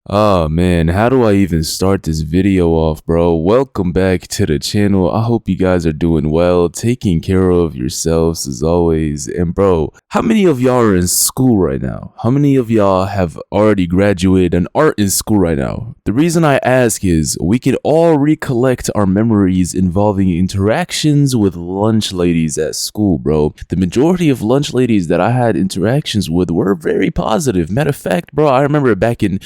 Oh man, how do I even start this video off, bro? Welcome back to the channel. I hope you guys are doing well, taking care of yourselves as always. And bro, how many of y'all are in school right now? How many of y'all have already graduated and are in school right now? The reason I ask is we can all recollect our memories involving interactions with lunch ladies at school, bro. The majority of lunch ladies that I had interactions with were very positive. Matter of fact, bro, I remember back in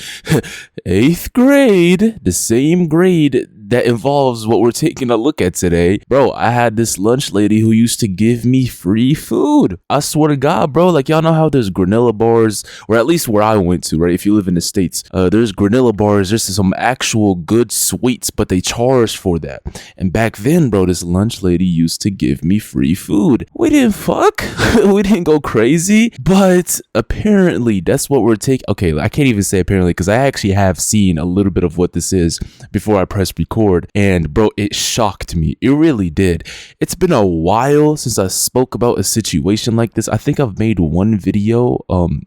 8th grade, the same grade that involves what we're taking a look at today. Bro, I had this lunch lady who used to give me free food. I swear to God, bro, like y'all know how there's granola bars, or at least where I went to, right? If you live in the States, there's granola bars, there's some actual good sweets, but they charge for that. And back then, bro, this lunch lady used to give me free food. We didn't fuck, we didn't go crazy, but apparently that's what we're taking. Okay, I can't even say apparently because I actually have seen a little bit of what this is before I pressed record. And bro, it shocked me. It really did. It's been a while since I spoke about a situation like this. I think I've made one video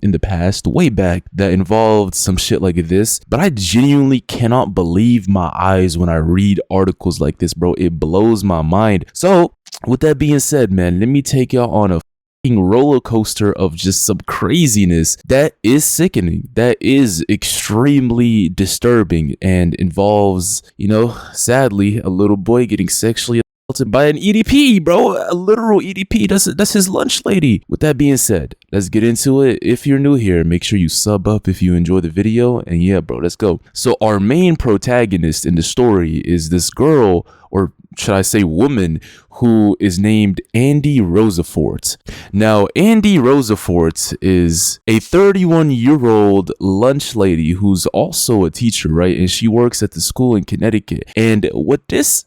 in the past, way back, that involved some shit like this, but I genuinely cannot believe my eyes when I read articles like this, bro. It blows my mind. So with that being said, man, let me take y'all on a roller coaster of just some craziness that is sickening, that is extremely disturbing, and involves, sadly, a little boy getting sexually assaulted by an EDP, bro. A literal EDP. That's his lunch lady. With that being said, let's get into it. If you're new here, make sure you sub up if you enjoy the video. And yeah, bro, let's go. So our main protagonist in the story is this girl, or should I say woman, who is named Andy Rosafort. Now, Andy Rosafort is a 31-year-old lunch lady who's also a teacher, right? And she works at the school in Connecticut. And what this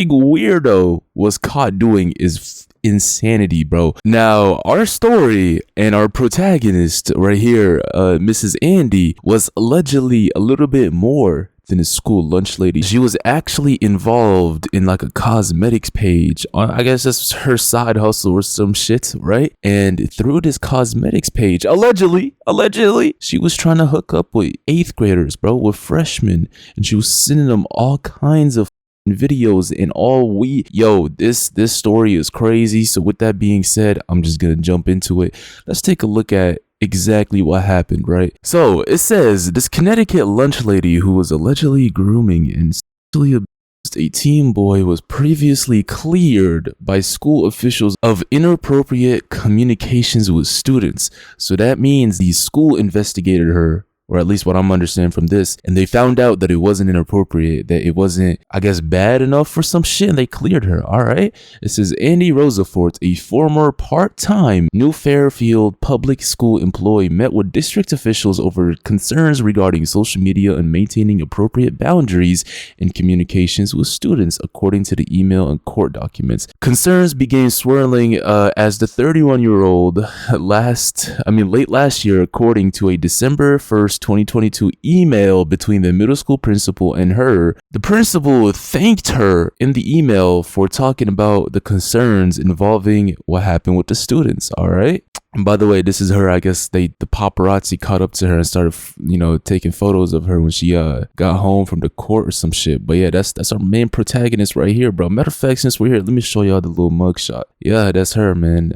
weirdo was caught doing is insanity, bro. Now, our story and our protagonist right here, Mrs. Andy, was allegedly a little bit more than a school lunch lady. She was actually involved in like a cosmetics page. I guess that's her side hustle or some shit, right? And through this cosmetics page, allegedly, she was trying to hook up with 8th graders, bro, with freshmen. And she was sending them all kinds of videos and all this story is crazy. So with that being said, I'm just gonna jump into it. Let's take a look at exactly what happened, right? So it says this Connecticut lunch lady who was allegedly grooming and sexually abused a teen boy was previously cleared by school officials of inappropriate communications with students. So that means the school investigated her, or at least what I'm understanding from this, and they found out that it wasn't inappropriate, that it wasn't, I guess, bad enough for some shit, and they cleared her. All right. It says Andy Rosafort, a former part-time New Fairfield public school employee, met with district officials over concerns regarding social media and maintaining appropriate boundaries in communications with students, according to the email and court documents. Concerns began swirling as the 31-year-old late last year, according to a December 1st 2022 email between the middle school principal and her. The principal thanked her in the email for talking about the concerns involving what happened with the students. All right. And by the way, this is her. I guess the paparazzi caught up to her and started, taking photos of her when she got home from the court or some shit. But yeah, that's our main protagonist right here, bro. Matter of fact, since we're here, let me show y'all the little mugshot. Yeah, that's her, man.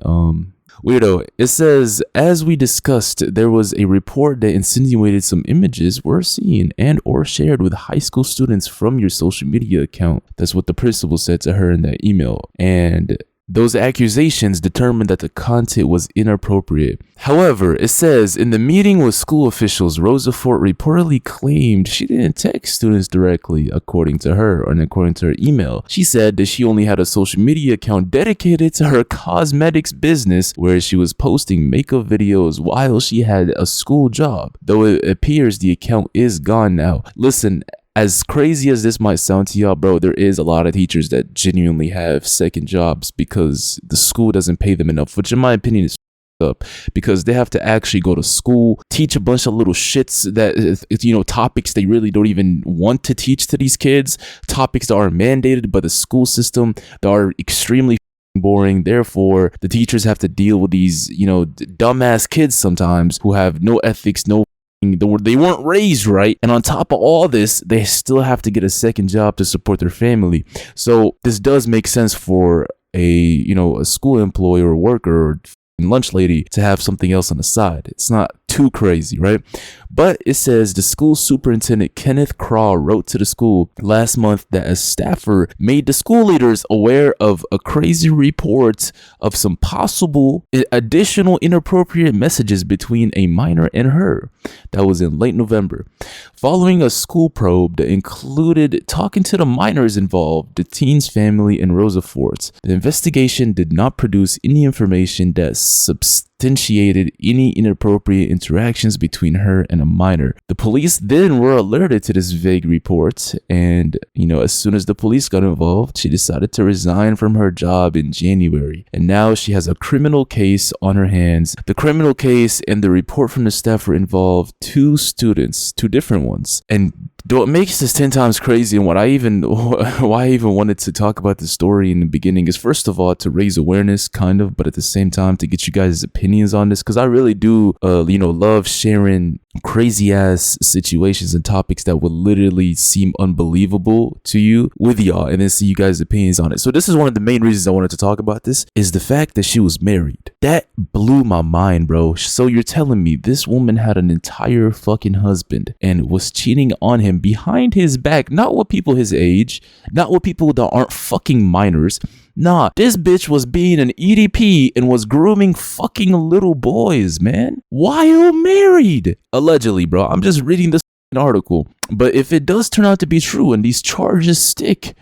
Weirdo. It says, as we discussed, there was a report that insinuated some images were seen and or shared with high school students from your social media account. That's what the principal said to her in that email. And those accusations determined that the content was inappropriate. However, it says, in the meeting with school officials, Rosafort reportedly claimed she didn't text students directly, according to her, and according to her email. She said that she only had a social media account dedicated to her cosmetics business, where she was posting makeup videos while she had a school job. Though it appears the account is gone now. Listen, as crazy as this might sound to y'all, bro, there is a lot of teachers that genuinely have second jobs because the school doesn't pay them enough, which in my opinion is up, because they have to actually go to school, teach a bunch of little shits that, topics they really don't even want to teach to these kids, topics that are mandated by the school system that are extremely boring. Therefore, the teachers have to deal with these, dumbass kids sometimes who have no ethics, no they weren't raised right. And on top of all this, they still have to get a second job to support their family. So this does make sense for a school employee or worker or lunch lady to have something else on the side. It's not too crazy, right? But it says the school superintendent Kenneth Craw wrote to the school last month that a staffer made the school leaders aware of a crazy report of some possible additional inappropriate messages between a minor and her. That was in late November. Following a school probe that included talking to the minors involved, the teen's family, and Rosa Forts, the investigation did not produce any information that substantiated any inappropriate interactions between her and a minor. The police then were alerted to this vague report, and as soon as the police got involved, she decided to resign from her job in January. And now she has a criminal case on her hands. The criminal case and the report from the staffer involved two students, two different ones. And what makes this 10 times crazy, and why I even wanted to talk about this story in the beginning, is first of all to raise awareness, kind of, but at the same time to get you guys' opinions on this, because I really do love sharing crazy ass situations and topics that would literally seem unbelievable to you with y'all, and then see you guys' opinions on it. So this is one of the main reasons I wanted to talk about this, is the fact that she was married. That blew my mind, bro. So you're telling me this woman had an entire fucking husband and was cheating on him behind his back, not with people his age, not with people that aren't fucking minors. Nah, this bitch was being an EDP and was grooming fucking little boys, man, while married. Allegedly, bro. I'm just reading this article. But if it does turn out to be true and these charges stick,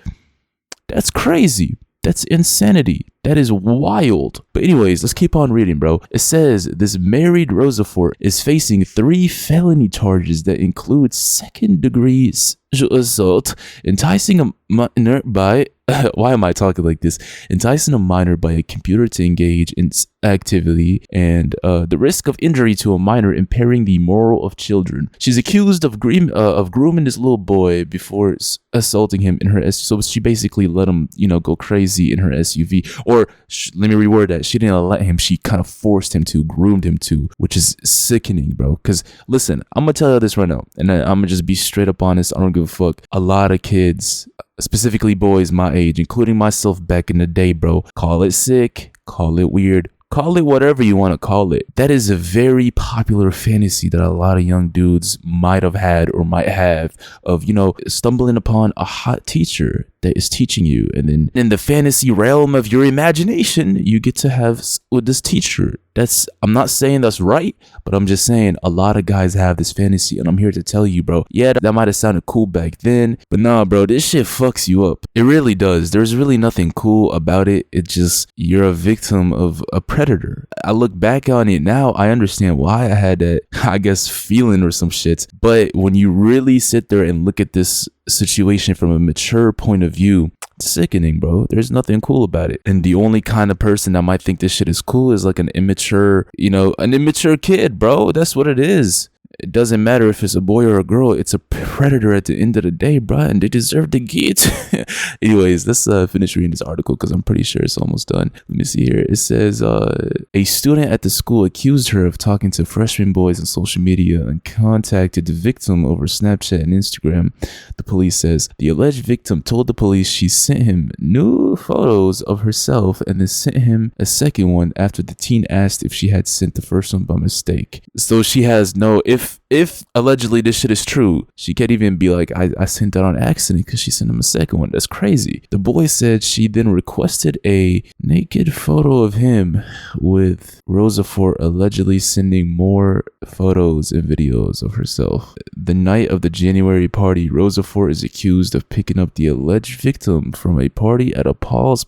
that's crazy. That's insanity. That is wild. But anyways, let's keep on reading, bro. It says this married Rosa Fort is facing 3 felony charges that include second-degree assault, enticing a minor by why am I talking like this? Enticing a minor by a computer to engage in activity, and the risk of injury to a minor, impairing the moral of children. She's accused of grooming this little boy before assaulting him in her SUV. So she basically let him, go crazy in her SUV. Or let me reword that. She didn't let him. She kind of forced him to, groomed him to, which is sickening, bro. Because listen, I'm gonna tell you this right now, and I'm gonna just be straight up honest. I don't give a fuck. A lot of kids, specifically boys my age, including myself back in the day, bro, call it sick, call it weird, call it whatever you want to call it. That is a very popular fantasy that a lot of young dudes might have had or might have of, stumbling upon a hot teacher that is teaching you. And then in the fantasy realm of your imagination, you get to have with this teacher. I'm not saying that's right, but I'm just saying a lot of guys have this fantasy, and I'm here to tell you, bro, yeah, that might have sounded cool back then, but nah, bro, this shit fucks you up. It really does. There's really nothing cool about it. It just, you're a victim of a predator. I look back on it now, I understand why I had that, I guess, feeling or some shit. But when you really sit there and look at this situation from a mature point of view, it's sickening, bro. There's nothing cool about it. And the only kind of person that might think this shit is cool is like an immature kid, bro. That's what it is. It doesn't matter if it's a boy or a girl. It's a predator at the end of the day, bro, and they deserve to get. Anyways, let's finish reading this article because I'm pretty sure it's almost done. Let me see here. It says a student at the school accused her of talking to freshman boys on social media and contacted the victim over Snapchat and Instagram. The police says the alleged victim told the police she sent him new photos of herself and then sent him a second one after the teen asked if she had sent the first one by mistake. So she has no, if allegedly this shit is true, she can't even be like, I sent that on accident because she sent him a second one. That's crazy. The boy said she then requested a naked photo of him, with Rosa Fort allegedly sending more photos and videos of herself. The night of the January party, Rosa Fort is accused of picking up the alleged victim from a party at a Paul's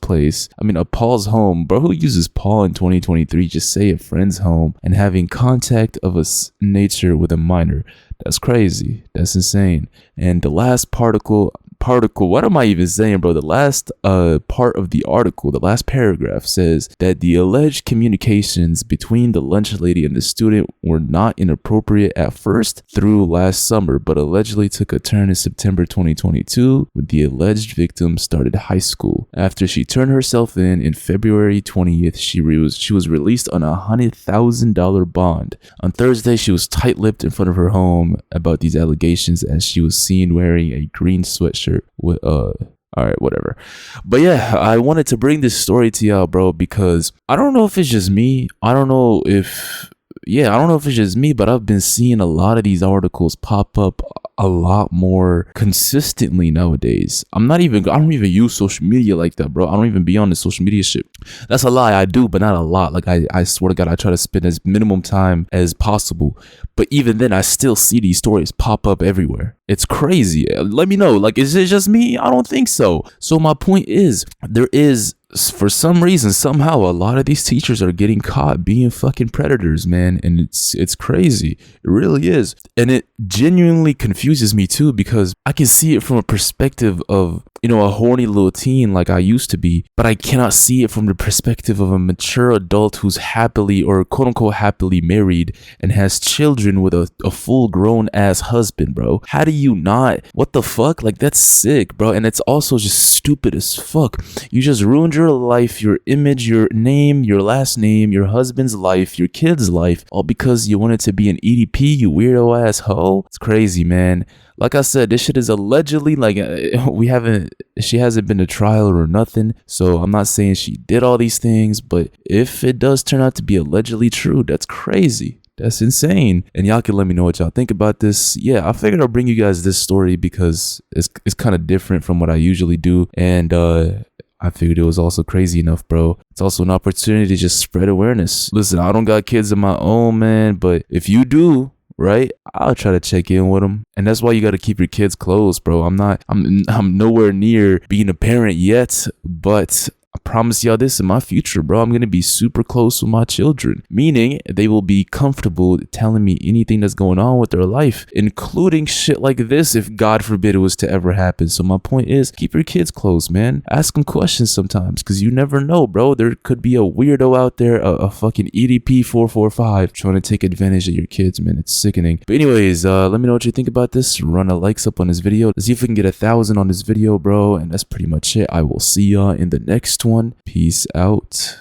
home. Bro, who uses Paul in 2023? Just say a friend's home, and having contact of a nature with a minor. That's crazy. That's insane. And the last particle particle. What am I even saying, bro? The last part of the article, the last paragraph says that the alleged communications between the lunch lady and the student were not inappropriate at first through last summer, but allegedly took a turn in September 2022 when the alleged victim started high school. After she turned herself in February 20th, she was released on a $100,000 bond. On Thursday, she was tight-lipped in front of her home about these allegations as she was seen wearing a green sweatshirt with all right, whatever. But yeah, I wanted to bring this story to y'all, bro, because I don't know if it's just me. I don't know if it's just me, but I've been seeing a lot of these articles pop up a lot more consistently nowadays. I don't even use social media like that, bro. I don't even be on the social media shit. That's a lie. I do, but not a lot. Like I swear to God, I try to spend as minimum time as possible. But even then, I still see these stories pop up everywhere. It's crazy. Let me know. Like, is it just me? I don't think so. So my point is, there is, for some reason, somehow, a lot of these teachers are getting caught being fucking predators, man. And it's crazy. It really is. And it genuinely confuses me too, because I can see it from a perspective of, a horny little teen like I used to be, but I cannot see it from the perspective of a mature adult who's happily, or quote unquote happily, married and has children with a full grown ass husband, bro. How do you not? What the fuck? Like, that's sick, bro. And it's also just stupid as fuck. You just ruined your life, your image, your name, your last name, your husband's life, your kid's life, all because you wanted to be an EDP, you weirdo ass hoe. It's crazy, man. Like I said, this shit is allegedly, like, she hasn't been to trial or nothing. So I'm not saying she did all these things, but if it does turn out to be allegedly true, that's crazy. That's insane. And y'all can let me know what y'all think about this. Yeah, I figured I'll bring you guys this story because it's kind of different from what I usually do. And, I figured it was also crazy enough, bro. It's also an opportunity to just spread awareness. Listen, I don't got kids of my own, man, but if you do, right, I'll try to check in with them. And that's why you got to keep your kids close, bro. I'm nowhere near being a parent yet, but I promise y'all this, in my future, bro, I'm going to be super close with my children, meaning they will be comfortable telling me anything that's going on with their life, including shit like this, if God forbid it was to ever happen. So my point is, keep your kids close, man. Ask them questions sometimes, because you never know, bro. There could be a weirdo out there, a fucking EDP 445 trying to take advantage of your kids, man. It's sickening. But anyways, let me know what you think about this. Run a likes up on this video. Let's see if we can get 1,000 on this video, bro. And that's pretty much it. I will see y'all in the next one. Peace out.